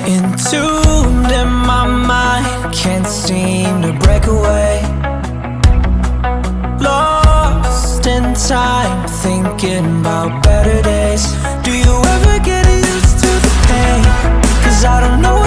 Entombed in my mind, can't seem to break away. Lost in time, thinking about better days. Do you ever get used to the pain? 'Cause I don't know